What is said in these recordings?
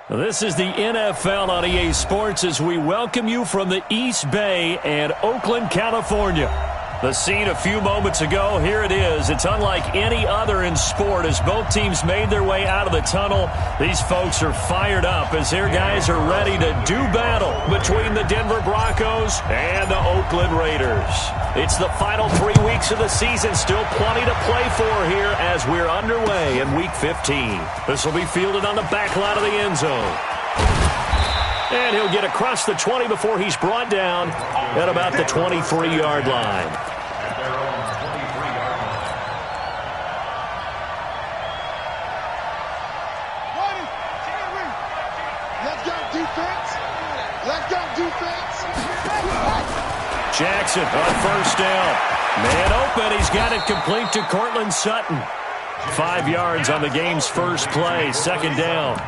This is the NFL on EA Sports as we welcome you from the East Bay and Oakland, California. The scene a few moments ago, here it is. It's unlike any other in sport as both teams made their way out of the tunnel. These folks are fired up as their guys are ready to do battle between the Denver Broncos and the Oakland Raiders. It's the final 3 weeks of the season. Still plenty to play for here as we're underway in Week 15. This will be fielded on the back line of the end zone. And he'll get across the 20 before he's brought down at about the 23-yard line. Let's go defense. Let's go defense. Jackson on first down. Man open. He's got it complete to Cortland Sutton. 5 yards on the game's first play. Second down.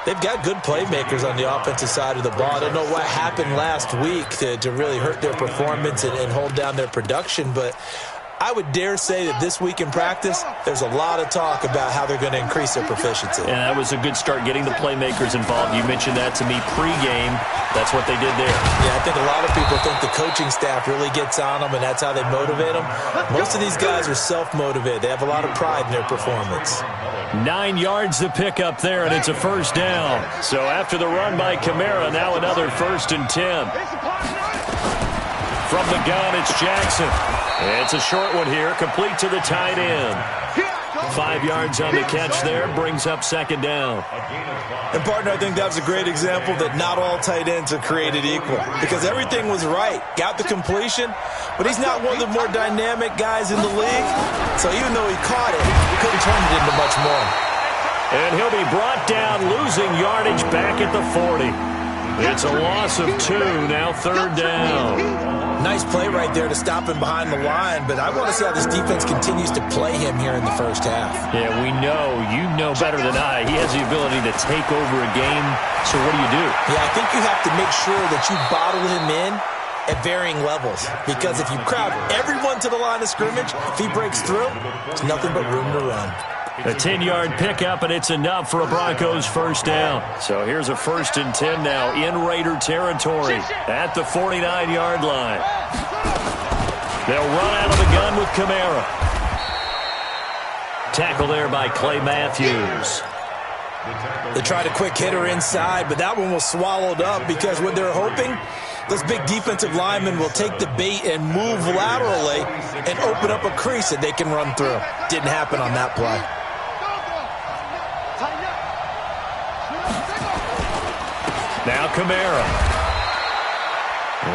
They've got good playmakers on the offensive side of the ball. I don't know what happened last week to really hurt their performance and hold down their production, but I would dare say that this week in practice, there's a lot of talk about how they're going to increase their proficiency. And that was a good start getting the playmakers involved. You mentioned that to me pregame. That's what they did there. Yeah, I think a lot of people think the coaching staff really gets on them, and that's how they motivate them. Most of these guys are self-motivated. They have a lot of pride in their performance. 9 yards to pick up there, and it's a first down. So after the run by Kamara, now another 1st and 10. From the gun, it's Jackson. It's a short one here, complete to the tight end. 5 yards on the catch there, brings up second down. And, partner, I think that was a great example that not all tight ends are created equal because everything was right. Got the completion, but he's not one of the more dynamic guys in the league. So even though he caught it, he couldn't turn it into much more. And he'll be brought down, losing yardage back at the 40. It's a loss of 2, now third down. Nice play right there to stop him behind the line, but I want to see how this defense continues to play him here in the first half. Yeah, we know. You know better than I. He has the ability to take over a game, so what do you do? Yeah, I think you have to make sure that you bottle him in at varying levels, because if you crowd everyone to the line of scrimmage, if he breaks through, there's nothing but room to run. A 10-yard pickup, and it's enough for a Broncos first down. So here's a 1st and 10 now in Raider territory at the 49-yard line. They'll run out of the gun with Kamara. Tackle there by Clay Matthews. They tried a quick hitter inside, but that one was swallowed up because what they're hoping, those big defensive linemen will take the bait and move laterally and open up a crease that they can run through. Didn't happen on that play. Now Kamara.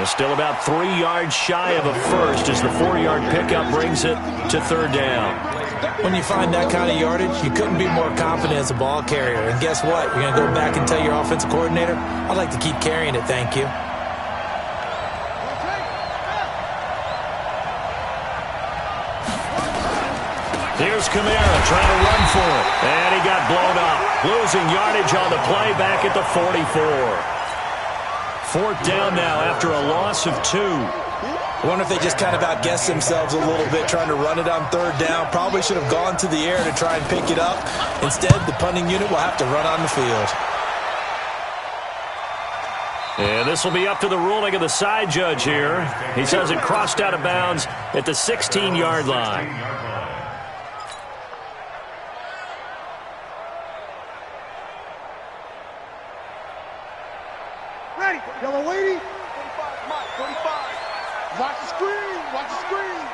Still about 3 yards shy of a first as the 4-yard pickup brings it to third down. When you find that kind of yardage, you couldn't be more confident as a ball carrier. And guess what? You're going to go back and tell your offensive coordinator, I'd like to keep carrying it, thank you. Here's Kamara trying to run for it. And he got blown up. Losing yardage on the play back at the 44. 4th down now after a loss of 2. I wonder if they just kind of outguessed themselves a little bit trying to run it on third down. Probably should have gone to the air to try and pick it up. Instead, the punting unit will have to run on the field. And this will be up to the ruling of the side judge here. He says it crossed out of bounds at the 16-yard line. Ready. Yellow lady. 45, Mike. 45. Watch the screen. Watch the screen.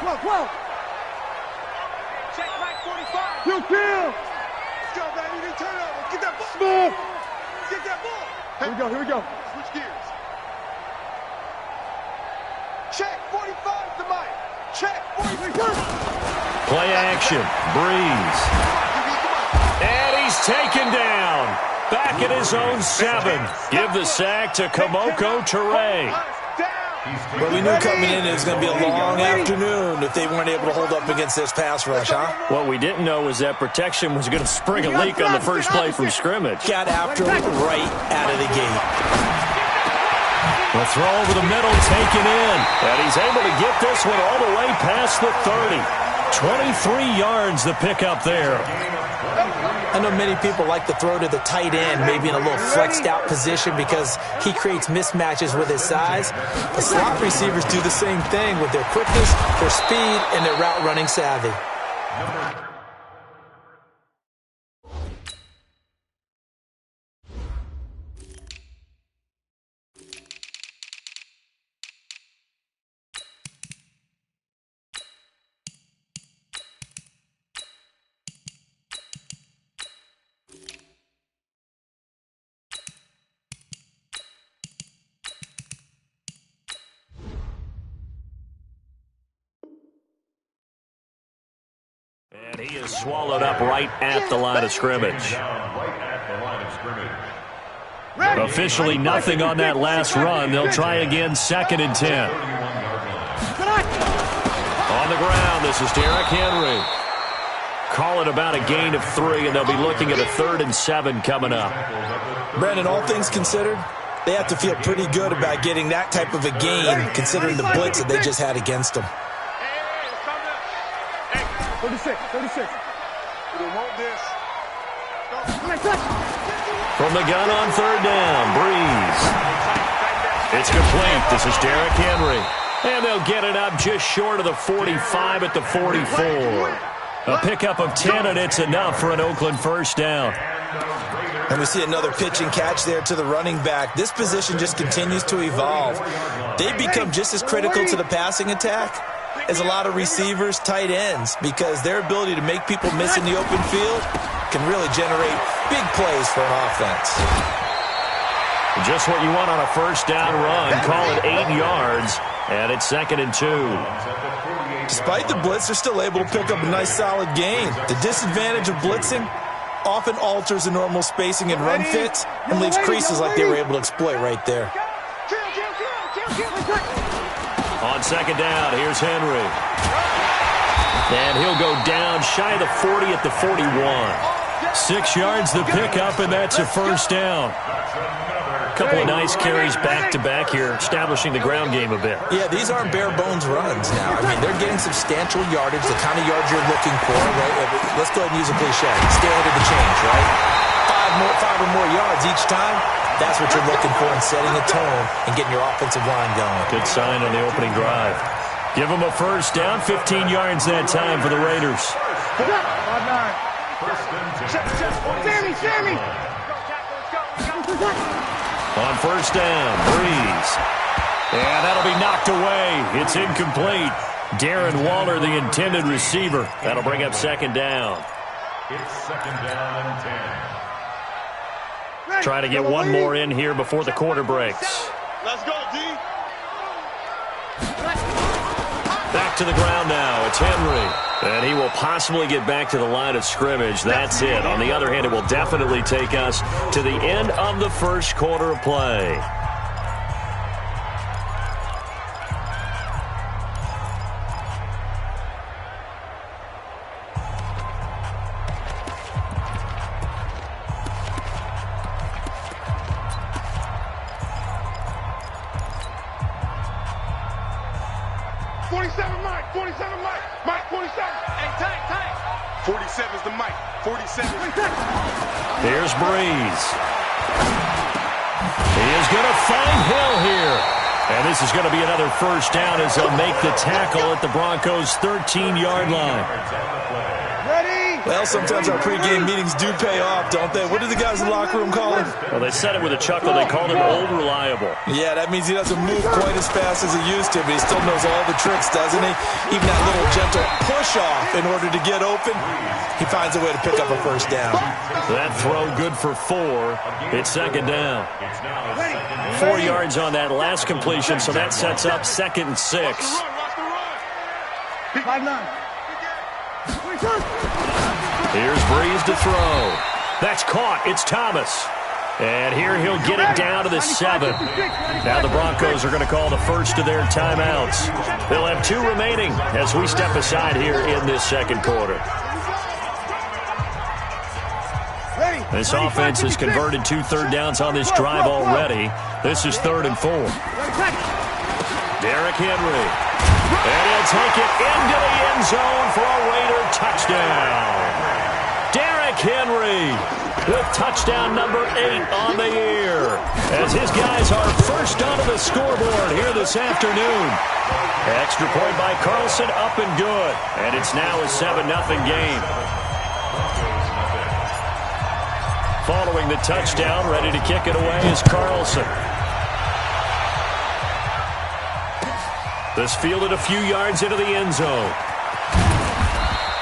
12. Check Mike 45. Kill. Let's go, baby. They turn over. Get that ball. Smooth. Get that ball. Hey. Here we go. Switch gears. Check 45 to Mike. Check 45. Play action. Breeze. And he's taken down. Back at his own 7. Give the sack to Kamoko Toure. But we knew coming in it was going to be a long afternoon if they weren't able to hold up against this pass rush, huh? What we didn't know was that protection was going to spring a leak on the first play from scrimmage. Got after him right out of the gate. The throw over the middle taken in. And he's able to get this one all the way past the 30. 23 yards the pickup there. I know many people like to throw to the tight end, maybe in a little flexed out position because he creates mismatches with his size. The slot receivers do the same thing with their quickness, their speed, and their route running savvy. And he is swallowed up right at the line of scrimmage. Officially nothing on that last run. They'll try again, 2nd and 10. On the ground, this is Derrick Henry. Call it about a gain of 3, and they'll be looking at a 3rd and 7 coming up. Brandon, all things considered, they have to feel pretty good about getting that type of a gain, considering the blitz that they just had against them. 36. We don't want this. From the gun on 3rd down, Breeze. It's complete. This is Derrick Henry. And they'll get it up just short of the 45 at the 44. A pickup of 10, and it's enough for an Oakland first down. And we see another pitch and catch there to the running back. This position just continues to evolve. They become just as critical to the passing attack as a lot of receivers, tight ends, because their ability to make people miss in the open field can really generate big plays for an offense. Just what you want on a first down run. Call it 8 yards, and it's 2nd and 2. Despite the blitz, they're still able to pick up a nice solid gain. The disadvantage of blitzing often alters the normal spacing and run fits and leaves creases like they were able to exploit right there. On 2nd down, here's Henry. And he'll go down shy of the 40 at the 41. 6 yards the pickup, and that's a first down. A couple of nice carries back-to-back here, establishing the ground game a bit. Yeah, these aren't bare-bones runs now. I mean, they're getting substantial yardage, the kind of yards you're looking for, right? Let's go ahead and use a cliche. Stay ahead of the change, right? 5 or more yards each time. That's what you're looking for in setting a tone and getting your offensive line going. Good sign on the opening drive. Give them a first down, 15 yards that time for the Raiders. Sammy! On first down, Breeze. And that'll be knocked away. It's incomplete. Darren Waller, the intended receiver. That'll bring up 2nd down. It's 2nd down and 10. Try to get one more in here before the quarter breaks. Let's go, D. Back to the ground now. It's Henry. And he will possibly get back to the line of scrimmage. That's it. On the other hand, it will definitely take us to the end of the first quarter of play. Mike, 47. Hey, tight. 47's the Mike. 47. Here's Breeze. He is going to find Hill here. And this is going to be another first down as they'll make the tackle at the Broncos' 13-yard line. Well, sometimes our pregame meetings do pay off, don't they? What do the guys in the locker room call him? Well, they said it with a chuckle. They called him Old Reliable. Yeah, that means he doesn't move quite as fast as he used to, but he still knows all the tricks, doesn't he? Even that little gentle push-off in order to get open, he finds a way to pick up a first down. That throw good for 4. It's 2nd down. 4 yards on that last completion, so that sets up 2nd and 6. 5-9. Here's Breeze to throw. That's caught. It's Thomas. And here he'll get it down to the 7. Now the Broncos are going to call the first of their timeouts. They'll have 2 remaining as we step aside here in this second quarter. This offense has converted 2 third downs on this drive already. This is 3rd and 4. Derrick Henry. And he'll take it into the end zone for a Raider touchdown. Derrick Henry with touchdown number 8 on the year, as his guys are first onto the scoreboard here this afternoon. Extra point by Carlson, up and good. And it's now a 7-0 game. Following the touchdown, ready to kick it away is Carlson. This fielded a few yards into the end zone.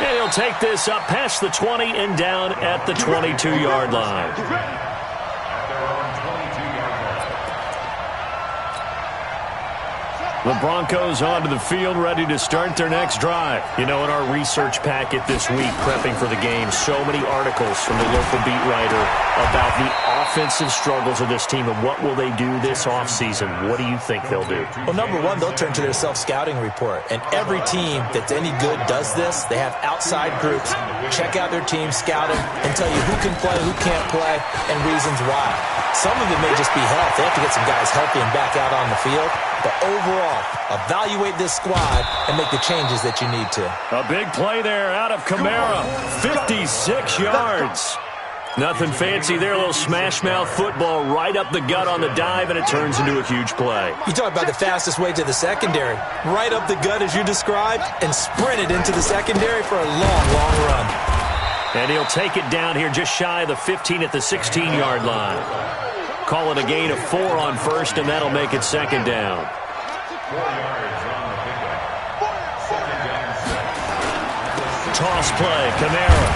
And he'll take this up past the 20 and down at the 22-yard line. The Broncos onto the field, ready to start their next drive. You know, in our research packet this week, prepping for the game, so many articles from the local beat writer about the offensive struggles of this team and what will they do this offseason. What do you think they'll do? Well, number one, they'll turn to their self-scouting report. And every team that's any good does this. They have outside groups. Check out their team, scout them, and tell you who can play, who can't play, and reasons why. Some of it may just be health. They have to get some guys healthy and back out on the field. But overall, evaluate this squad and make the changes that you need to. A big play there out of Kamara. 56 yards. Nothing fancy there. A little smash-mouth football right up the gut on the dive, and it turns into a huge play. You talk about the fastest way to the secondary. Right up the gut, as you described, and sprinted into the secondary for a long, long run. And he'll take it down here just shy of the 15 at the 16-yard line. Call it a gain of 4 on first, and that'll make it second down. 4 yards on the pickup. Second down, 6. Toss play, Kamara.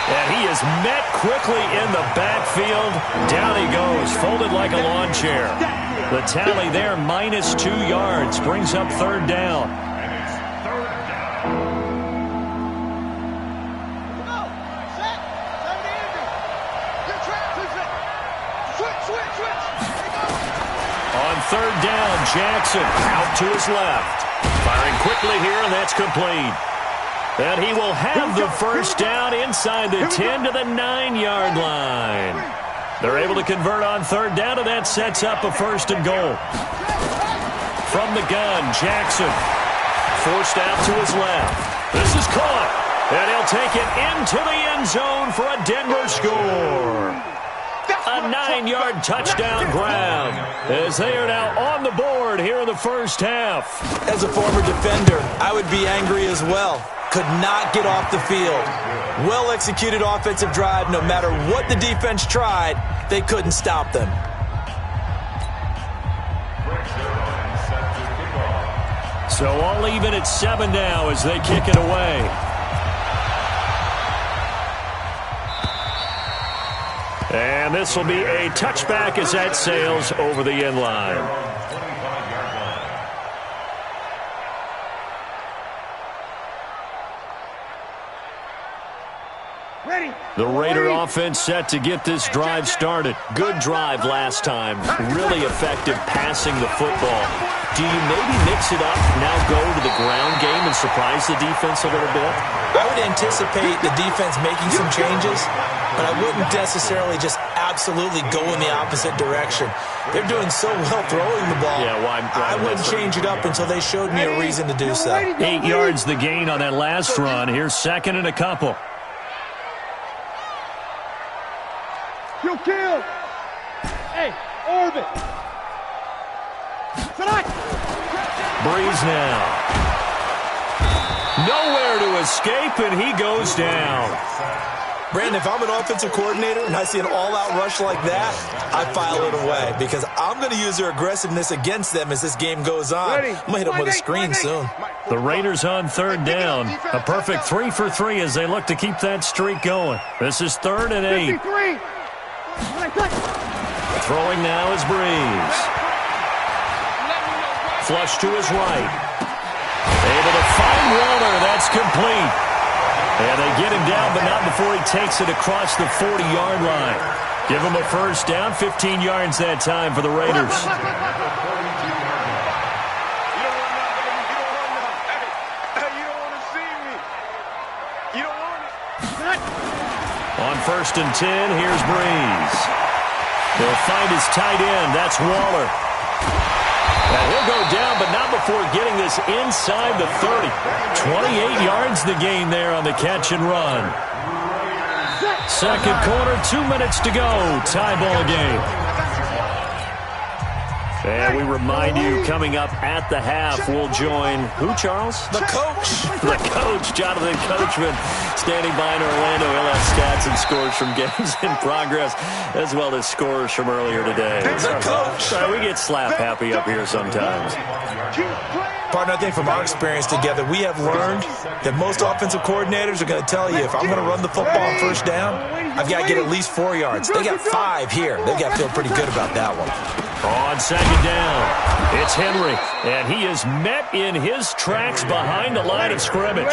And he is met quickly in the backfield. Down he goes, folded like a lawn chair. The tally there, -2 yards, brings up third down. And it's third down. On third down, Jackson out to his left. Firing quickly here, and that's complete. And he will have the first down inside the 10 to the 9-yard line. They're able to convert on third down, and that sets up a first and goal. From the gun, Jackson forced out to his left. This is caught, and he'll take it into the end zone for a Denver score. A 9-yard touchdown grab as they are now on the board here in the first half. As a former defender, I would be angry as well. Could not get off the field. Well-executed offensive drive. No matter what the defense tried, they couldn't stop them. So all even at 7 now as they kick it away. And this will be a touchback as that sails over the end line. The Raider offense set to get this drive started. Good drive last time. Really effective passing the football. Do you maybe mix it up, now go to the ground game and surprise the defense a little bit? I would anticipate the defense making some changes, but I wouldn't necessarily just absolutely go in the opposite direction. They're doing so well throwing the ball. Yeah, well, I wouldn't change it up until they showed me a reason to do so. 8 yards the gain on that last run. Here's second and a couple. Kill. Hey, orbit. Breeze now. Nowhere to escape, and he goes down. Brandon, if I'm an offensive coordinator and I see an all-out rush like that, I file it away because I'm going to use their aggressiveness against them as this game goes on. I'm going to hit them with a screen soon. The Raiders on third down. A perfect 3 for 3 as they look to keep that streak going. This is 3rd and 8. Throwing now is Breeze. Flush to his right. Able to find Waller. That's complete. And they get him down, but not before he takes it across the 40-yard line. Give him a first down, 15 yards that time for the Raiders. On 1st and 10, here's Breeze. He'll find his tight end. That's Waller. And he'll go down, but not before getting this inside the 30. 28 yards the gain there on the catch and run. Second quarter, 2 minutes to go. Tie ball game. And we remind you, coming up at the half, we'll join who, Charles? The coach. The coach, Jonathan Coachman, standing by in Orlando. He'll have stats and scores from games in progress, as well as scores from earlier today. The coach. Sorry, we get slap happy up here sometimes. Partner, I think from our experience together, we have learned that most offensive coordinators are going to tell you, if I'm going to run the football on first down, I've got to get at least 4 yards. They got 5 here. They've got to feel pretty good about that one. On second down, it's Henry, and he is met in his tracks behind the line of scrimmage.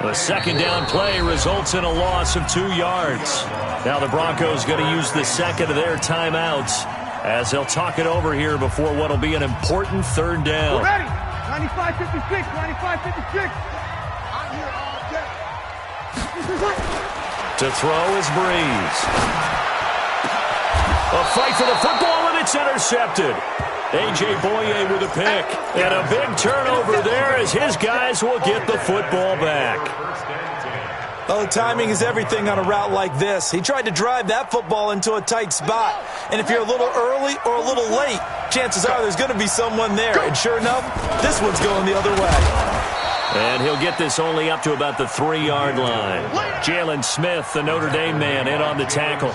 The second down play results in a loss of 2 yards. Now the Broncos going to use the second of their timeouts as they'll talk it over here before what will be an important third down. We're ready. 95-56, 95-56. I'm here all day. To throw is Breeze. A fight for the football, and it's intercepted. A.J. Boye with a pick. And a big turnover there as his guys will get the football back. Oh, timing is everything on a route like this. He tried to drive that football into a tight spot. And if you're a little early or a little late, chances are there's going to be someone there. And sure enough, this one's going the other way. And he'll get this only up to about the 3-yard line. Jalen Smith, the Notre Dame man, in on the tackle.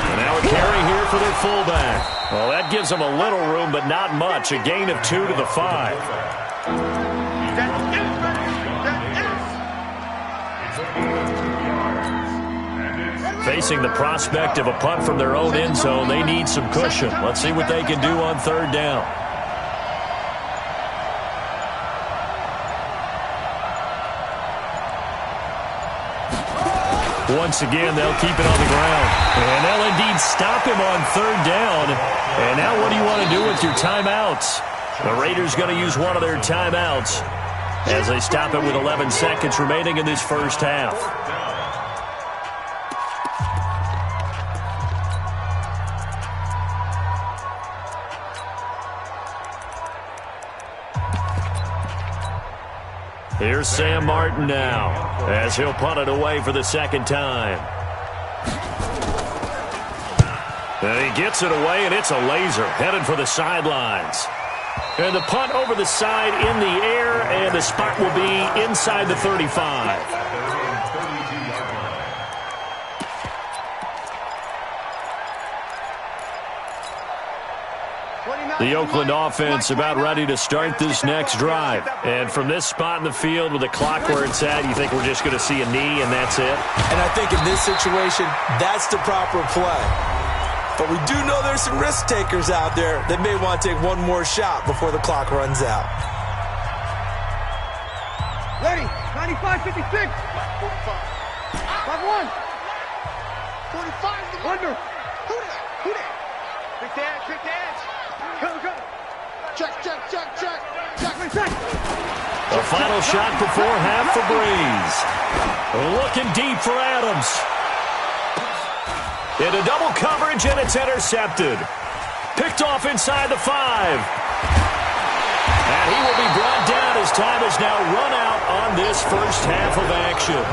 And now a carry here for their fullback. Well, that gives them a little room, but not much. A gain of 2 to the 5. Facing the prospect of a punt from their own end zone, they need some cushion. Let's see what they can do on third down. Once again, they'll keep it on the ground. And they'll indeed stop him on third down. And now what do you want to do with your timeouts? The Raiders going to use one of their timeouts as they stop it with 11 seconds remaining in this first half. Here's Sam Martin now as he'll punt it away for the second time. And he gets it away, and it's a laser headed for the sidelines. And the punt over the side in the air, and the spot will be inside the 35. The Oakland offense about ready to start this next drive. And from this spot in the field with the clock where it's at, you think we're just going to see a knee and that's it? And I think in this situation, that's the proper play. But we do know there's some risk takers out there that may want to take one more shot before the clock runs out. Ready, 95-56. 5-1. 45. Under. Who that? Big dance. Go. Check. The final shot before half for Breeze. Looking deep for Adams. Into double coverage, and it's intercepted. Picked off inside the 5. And he will be brought down as time has now run out on this first half of action.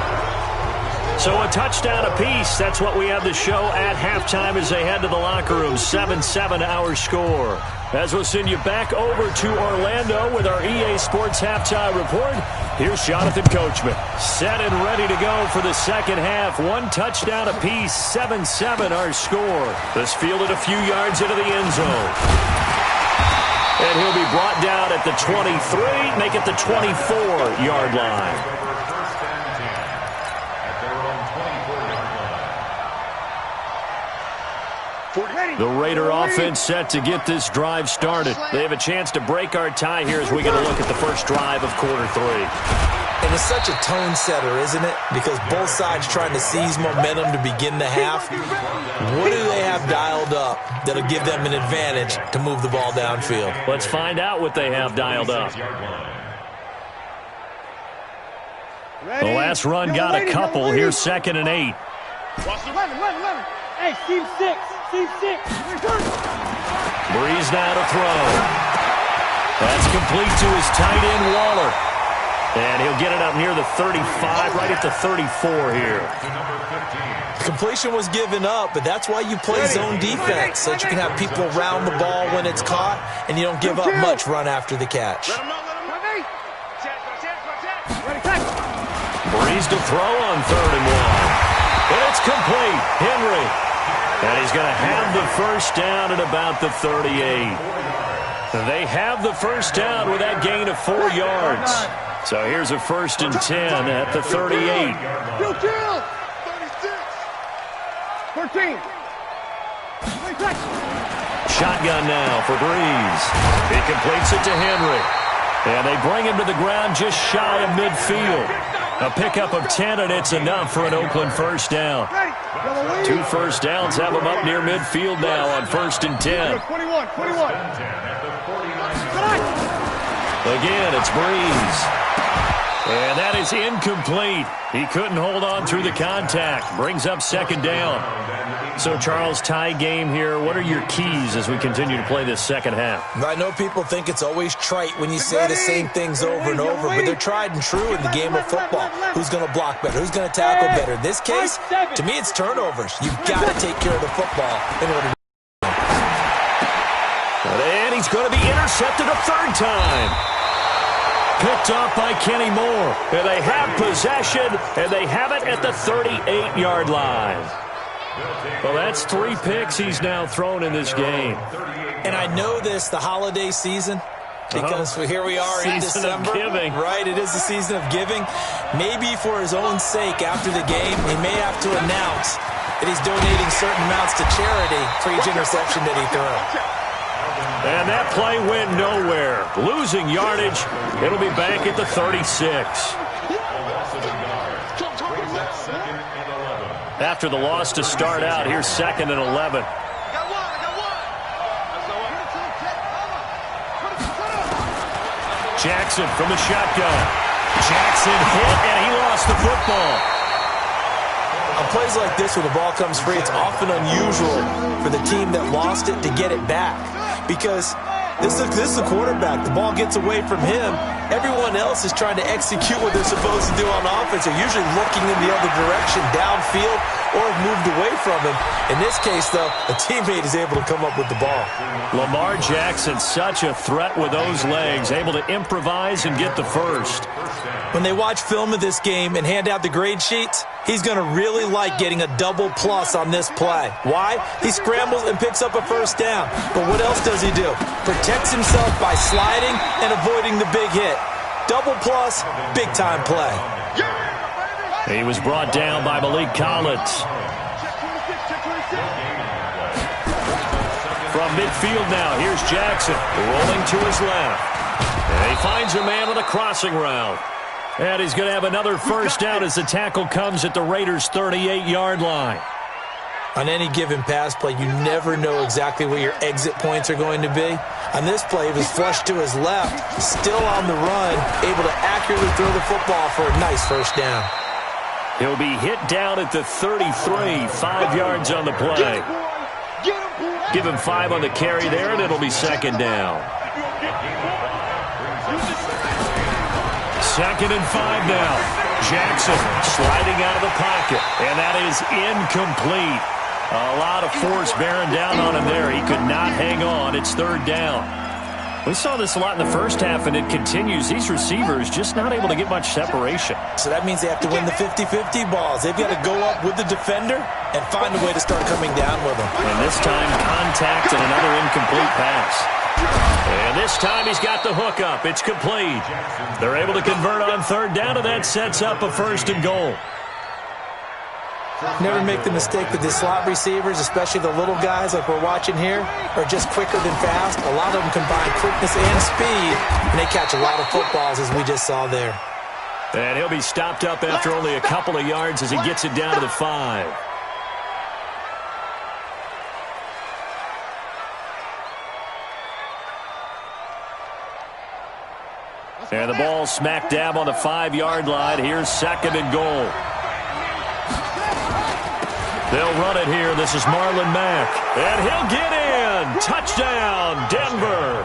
So a touchdown apiece. That's what we have the show at halftime as they head to the locker room. 7-7 our score. As we'll send you back over to Orlando with our EA Sports halftime report, here's Jonathan Coachman. Set and ready to go for the second half. 1 touchdown apiece. 7-7 our score. This fielded a few yards into the end zone. And he'll be brought down at the 23, make it the 24-yard line. The Raider offense set to get this drive started. They have a chance to break our tie here as we get a look at the first drive of quarter 3. And it's such a tone setter, isn't it? Because both sides trying to seize momentum to begin the half. What do they have dialed up that'll give them an advantage to move the ball downfield? Let's find out what they have dialed up. The last run got a couple. Here's 2nd and 8. 11. Hey, Steve 6. Breeze now to throw. That's complete to his tight end, Waller. And get it up near the 35, right at the 34 here. Completion was given up, but that's why you play zone defense, so that you can have people around the ball when it's caught, and you don't give up much run after the catch. Breeze to throw on 3rd and 1. And it's complete. Henry. And he's going to have the first down at about the 38. They have the first down with that gain of 4 yards. So here's a 1st and 10 at the 38. 13. Shotgun now for Breeze. He completes it to Henry. And they bring him to the ground just shy of midfield. A pickup of 10, and it's enough for an Oakland first down. 2 first downs have them up near midfield now on 1st and 10. 21. Again, it's Breeze. And that is incomplete. He couldn't hold on through the contact. Brings up 2nd down. So, Charles, tie game here. What are your keys as we continue to play this second half? I know people think it's always trite when you say the same things over and over, but they're tried and true in the game of football. Who's going to block better? Who's going to tackle better? In this case, to me, it's turnovers. You've got to take care of the football in order to... And he's going to be intercepted a 3rd time. Picked off by Kenny Moore. And they have possession, and they have it at the 38-yard line. Well, that's 3 picks he's now thrown in this game. And I know this, the holiday season, because here we are in December. Season of giving. Right, it is the season of giving. Maybe for his own sake after the game, he may have to announce that he's donating certain amounts to charity for each interception that he threw. And that play went nowhere. Losing yardage. It'll be back at the 36. After the loss to start out, here's 2nd and 11. Jackson from the shotgun. Jackson hit, and he lost the football. On plays like this where the ball comes free, it's often unusual for the team that lost it to get it back. Because this is the quarterback. The ball gets away from him. Everyone else is trying to execute what they're supposed to do on offense. They're usually looking in the other direction, downfield, or have moved away from him. In this case, though, a teammate is able to come up with the ball. Lamar Jackson, such a threat with those legs, able to improvise and get the first. When they watch film of this game and hand out the grade sheets, he's going to really like getting a double plus on this play. Why? He scrambles and picks up a first down. But what else does he do? Protects himself by sliding and avoiding the big hit. Double plus, big-time play. He was brought down by Malik Collins. From midfield now, here's Jackson rolling to his left. And he finds a man on a crossing route. And he's going to have another first down as the tackle comes at the Raiders' 38-yard line. On any given pass play, you never know exactly where your exit points are going to be. On this play, he was flushed to his left, still on the run, able to accurately throw the football for a nice first down. He'll be hit down at the 33, 5 yards on the play. Give him 5 on the carry there, and it'll be 2nd down. 2nd and 5 now. Jackson sliding out of the pocket, and that is incomplete. A lot of force bearing down on him there. He could not hang on. It's 3rd down. We saw this a lot in the first half, and it continues. These receivers just not able to get much separation. So that means they have to win the 50-50 balls. They've got to go up with the defender and find a way to start coming down with him. And this time, contact and another incomplete pass. And this time he's got the hook up. It's complete. They're able to convert on 3rd down, and that sets up a 1st and goal. Never make the mistake that the slot receivers, especially the little guys like we're watching here, are just quicker than fast. A lot of them combine quickness and speed, and they catch a lot of footballs, as we just saw there. And he'll be stopped up after only a couple of yards as he gets it down to the 5. And the ball smack dab on the 5-yard line. Here's 2nd and goal. They'll run it here. This is Marlon Mack. And he'll get in. Touchdown, Denver.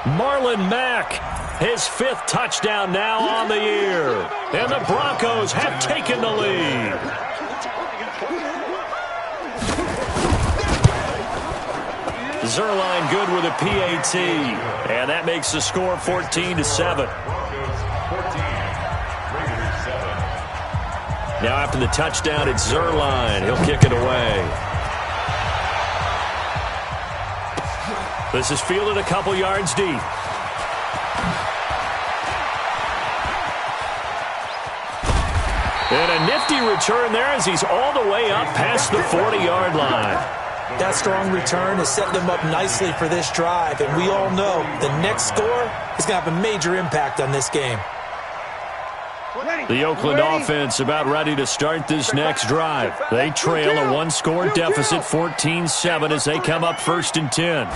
Marlon Mack, his 5th touchdown now on the year. And the Broncos have taken the lead. Zerline good with a PAT. And that makes the score 14-7. Now after the touchdown, it's Zerline. He'll kick it away. This is fielded a couple yards deep. And a nifty return there as he's all the way up past the 40-yard line. That strong return is setting them up nicely for this drive, and we all know the next score is going to have a major impact on this game. The Oakland offense about ready to start this next drive. They trail a 1-score deficit, 14-7, as they come up 1st and 10.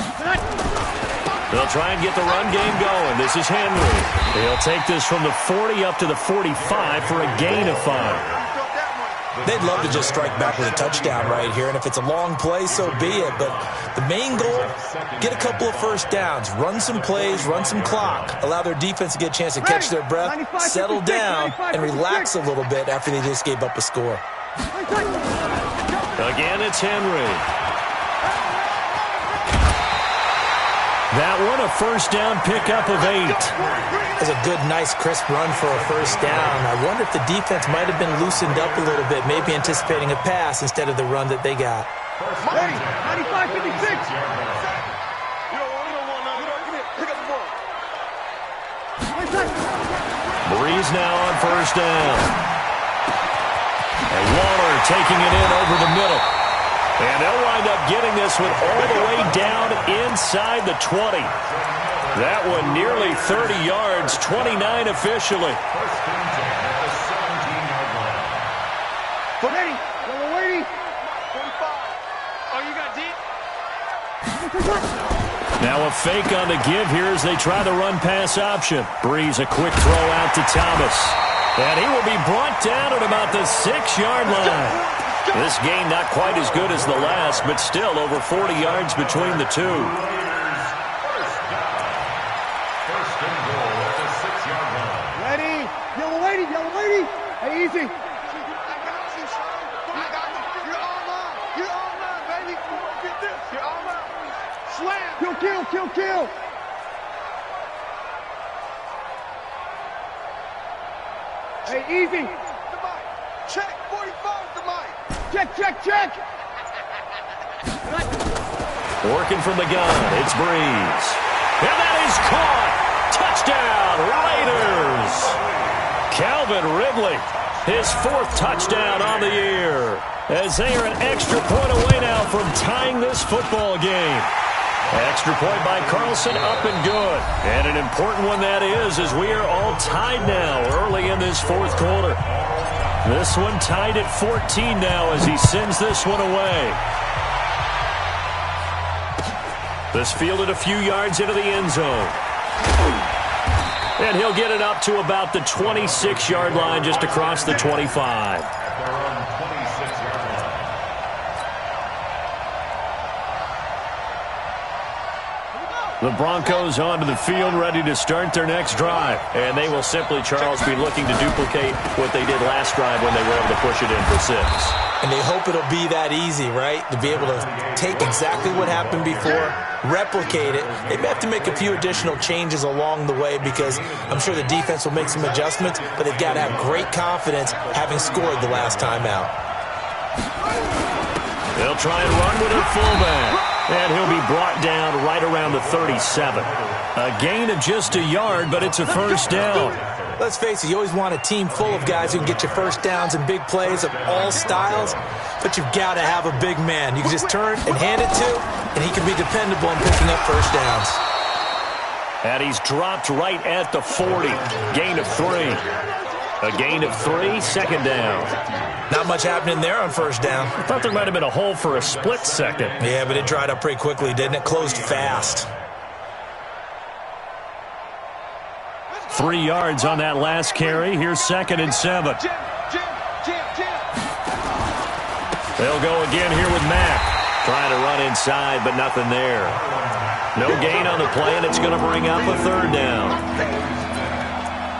They'll try and get the run game going. This is Henry. He'll take this from the 40 up to the 45 for a gain of 5. They'd love to just strike back with a touchdown right here, and if it's a long play, so be it. But the main goal, get a couple of first downs, run some plays, run some clock, allow their defense to get a chance to catch their breath, settle down, and relax a little bit after they just gave up a score. Again, it's Henry. That one, a first down pickup of 8. That's a good, nice, crisp run for a first down. I wonder if the defense might have been loosened up a little bit, maybe anticipating a pass instead of the run that they got. 95-56. Breeze now on first down. And Waller taking it in over the middle. And they'll wind up getting this one all the way down inside the 20. That one nearly 30 yards, 29 officially. Now a fake on the give here as they try the run-pass option. Breeze a quick throw out to Thomas. And he will be brought down at about the 6-yard line. This game not quite as good as the last, but still over 40 yards between the two. Ready? Yellow lady. Hey, easy. I got you, son. I got you. You're all mine. You're all mine, baby. Get this. You're all mine. Slam. Kill. Hey, easy. Check. 45 to Mike. Check. Working from the gun, it's Breeze. And that is caught. Touchdown, Raiders. Calvin Ridley, his 4th touchdown on the year, as they are an extra point away now from tying this football game. Extra point by Carlson, up and good. And an important one that is, as we are all tied now early in this 4th quarter. This one tied at 14 now as he sends this one away. This fielded a few yards into the end zone. And he'll get it up to about the 26-yard line, just across the 25. The Broncos onto the field, ready to start their next drive. And they will simply, Charles, be looking to duplicate what they did last drive when they were able to push it in for 6. And they hope it'll be that easy, right? To be able to take exactly what happened before, replicate it. They may have to make a few additional changes along the way because I'm sure the defense will make some adjustments, but they've got to have great confidence having scored the last time out. They'll try and run with their fullback. And he'll be brought down right around the 37. A gain of just a yard, but it's a first down. Let's face it, you always want a team full of guys who can get you first downs and big plays of all styles, but you've got to have a big man you can just turn and hand it to, and he can be dependable in picking up first downs. And he's dropped right at the 40. Gain of 3. A gain of 3, second down. Not much happening there on first down. I thought there might have been a hole for a split second. Yeah, but it dried up pretty quickly, didn't it? Closed fast. 3 yards on that last carry. Here's 2nd and 7. They'll go again here with Mack. Trying to run inside, but nothing there. No gain on the play, and it's going to bring up a third down.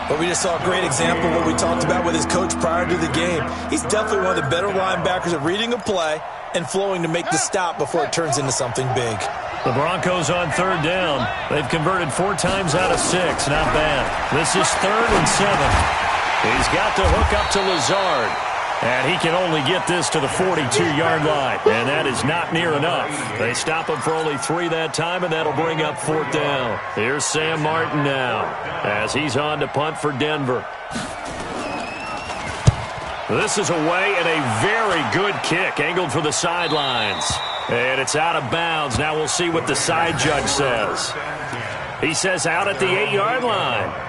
But we just saw a great example of what we talked about with his coach prior to the game. He's definitely one of the better linebackers at reading a play and flowing to make the stop before it turns into something big. The Broncos on third down. They've converted 4 times out of 6. Not bad. This is 3rd and 7. He's got to hook up to Lazard. And he can only get this to the 42-yard line. And that is not near enough. They stop him for only 3 that time, and that'll bring up 4th down. Here's Sam Martin now as he's on to punt for Denver. This is away and a very good kick, angled for the sidelines. And it's out of bounds. Now we'll see what the side judge says. He says out at the 8-yard line.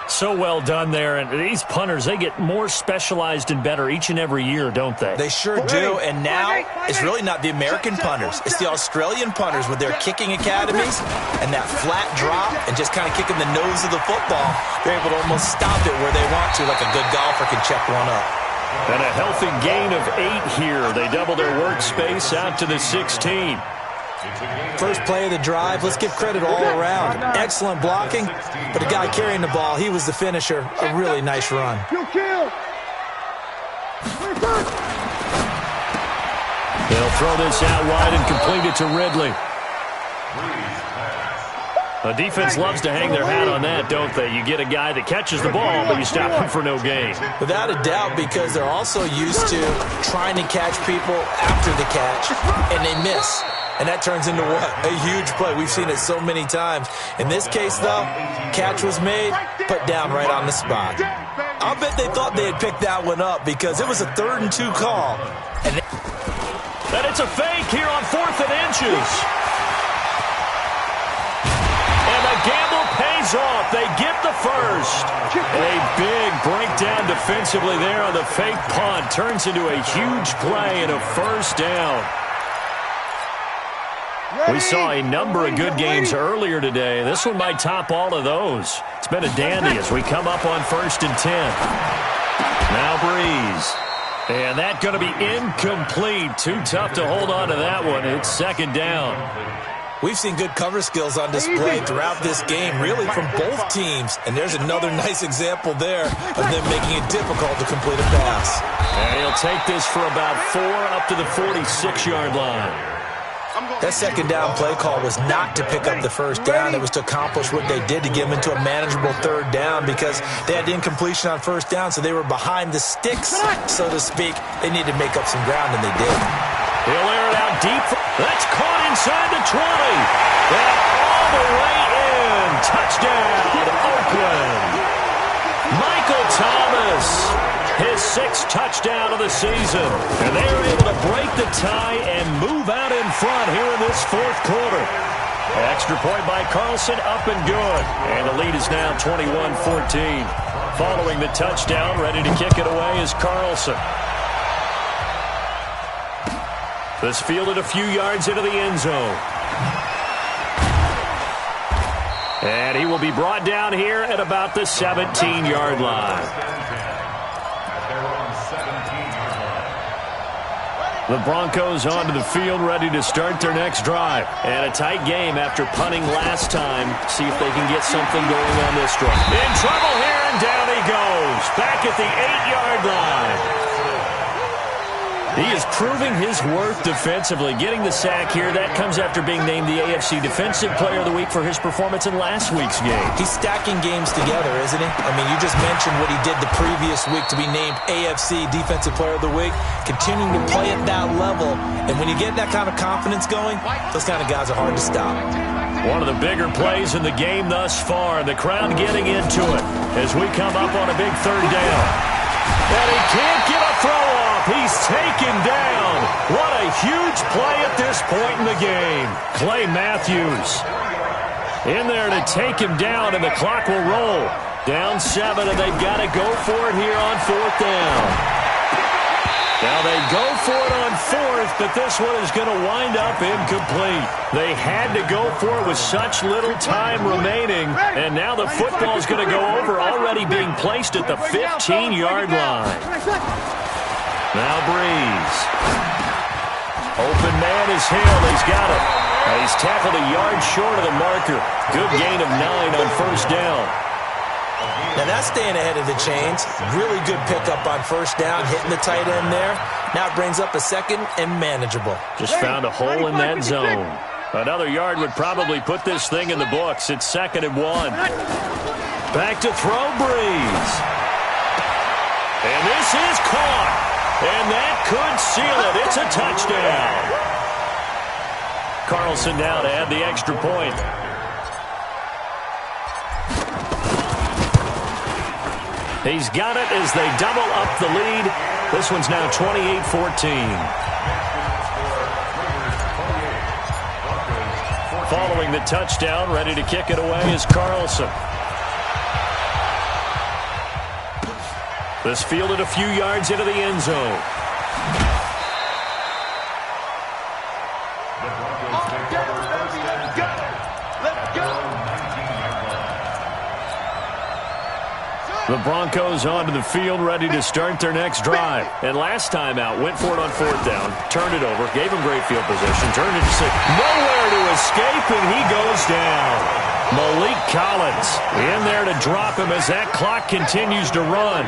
So well done there. And these punters, they get more specialized and better each and every year, don't they? They sure do. And now it's really not the American punters. It's the Australian punters with their kicking academies and that flat drop and just kind of kicking the nose of the football. They're able to almost stop it where they want to, like a good golfer can check one up. And a healthy gain of 8 here. They double their workspace out to the 16. First play of the drive, let's give credit all around. Excellent blocking, but the guy carrying the ball, he was the finisher. A really nice run. They'll throw this out wide and complete it to Ridley. The defense loves to hang their hat on that, don't they? You get a guy that catches the ball, but you stop him for no gain. Without a doubt, because they're also used to trying to catch people after the catch, and they miss. And that turns into what? A huge play. We've seen it so many times. In this case, though, catch was made, put down right on the spot. I'll bet they thought they had picked that one up because it was a 3rd and 2 call. And it's a fake here on 4th and inches. And the gamble pays off. They get the first. A big breakdown defensively there on the fake punt. Turns into a huge play and a 1st down. We saw a number of good games earlier today. This one might top all of those. It's been a dandy as we come up on 1st and 10. Now Breeze. And that going to be incomplete. Too tough to hold on to that one. It's 2nd down. We've seen good cover skills on display throughout this game, really from both teams. And there's another nice example there of them making it difficult to complete a pass. And he'll take this for about 4 up to the 46-yard line. That 2nd down play call was not to pick up the 1st down. It was to accomplish what they did to get them into a manageable 3rd down because they had incompletion on 1st down, so they were behind the sticks, so to speak. They needed to make up some ground, and they did. He'll air it out deep. That's caught inside the 20. And all the way in. Touchdown, Oakland. Michael Thomas, his 6th touchdown of the season. And they are able to break the tie and move out in front here in this 4th quarter. Extra point by Carlson, up and good. And the lead is now 21-14. Following the touchdown, ready to kick it away is Carlson. This fielded a few yards into the end zone. And he will be brought down here at about the 17-yard line. The Broncos onto the field, ready to start their next drive. And a tight game after punting last time. See if they can get something going on this drive. In trouble here, and down he goes. Back at the 8-yard line. He is proving his worth defensively. Getting the sack here, that comes after being named the AFC Defensive Player of the Week for his performance in last week's game. He's stacking games together, isn't he? I mean, you just mentioned what he did the previous week to be named AFC Defensive Player of the Week, continuing to play at that level. And when you get that kind of confidence going, those kind of guys are hard to stop. One of the bigger plays in the game thus far. The crowd getting into it as we come up on a big 3rd down. And he can't get a throw off. He's taken down. What a huge play at this point in the game. Clay Matthews in there to take him down, and the clock will roll. Down 7, and they've got to go for it here on 4th down. Now they go for it on 4th, but this one is going to wind up incomplete. They had to go for it with such little time remaining, and now the football is going to go over, already being placed at the 15-yard line. Now Breeze. Open man is Hill. He's got it. He's tackled a yard short of the marker. Good gain of 9 on first down. Now that's staying ahead of the chains. Really good pickup on first down, hitting the tight end there. Now it brings up a second and manageable. Just found a hole in that zone. Another yard would probably put this thing in the books. It's 2nd and 1. Back to throw, Breeze. And this is caught. And that could seal it. It's a touchdown. Carlson now to add the extra point. He's got it as they double up the lead. This one's now 28-14. Following the touchdown, ready to kick it away is Carlson. This fielded a few yards into the end zone. The Broncos onto the field, ready to start their next drive. And last time out, went for it on 4th down, turned it over, gave him great field position, turned it to 6. Nowhere to escape, and he goes down. Malik Collins in there to drop him as that clock continues to run.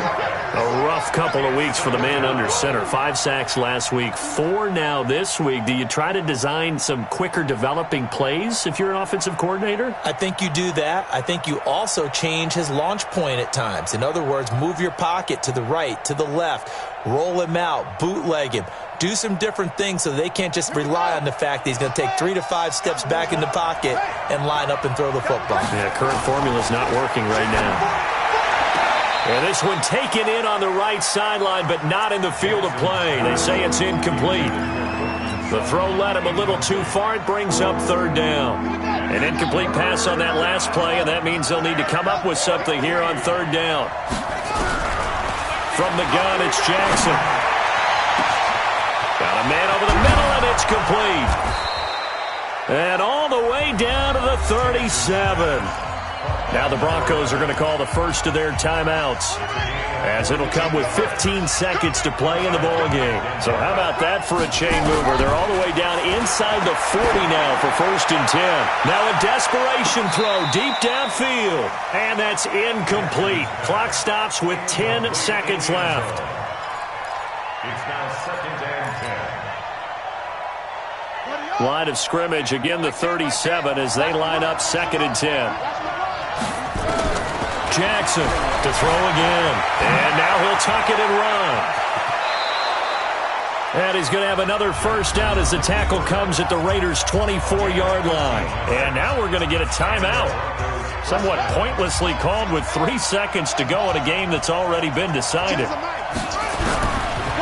A rough couple of weeks for the man under center. 5 sacks last week, 4 now this week. Do you try to design some quicker developing plays if you're an offensive coordinator? I think you do that. I think you also change his launch point at times. In other words, move your pocket to the right, to the left, roll him out, bootleg him. Do some different things so they can't just rely on the fact that he's going to take 3 to 5 steps back in the pocket and line up and throw the football. Yeah, current formula's not working right now. And this one taken in on the right sideline, but not in the field of play. They say it's incomplete. The throw led him a little too far. It brings up 3rd down. An incomplete pass on that last play, and that means they'll need to come up with something here on 3rd down. From the gun, it's Jackson. Got a man over the middle, and it's complete. And all the way down to the 37. Now the Broncos are going to call the first of their timeouts, as it'll come with 15 seconds to play in the ball game. So how about that for a chain mover? They're all the way down inside the 40 now for 1st and 10. Now a desperation throw deep downfield, and that's incomplete. Clock stops with 10 seconds left. It's now 2nd and 10. Line of scrimmage, again the 37 as they line up 2nd and 10. Jackson to throw again. And now he'll tuck it and run. And he's going to have another first down as the tackle comes at the Raiders' 24-yard line. And now we're going to get a timeout. Somewhat pointlessly called with 3 seconds to go in a game that's already been decided.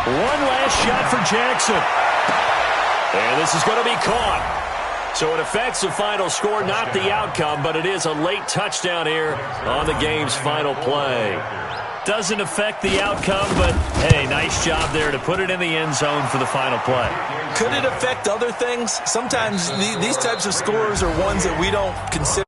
One last shot for Jackson. And this is going to be caught. So it affects the final score, not the outcome, but it is a late touchdown here on the game's final play. Doesn't affect the outcome, but, hey, nice job there to put it in the end zone for the final play. Could it affect other things? Sometimes these types of scores are ones that we don't consider.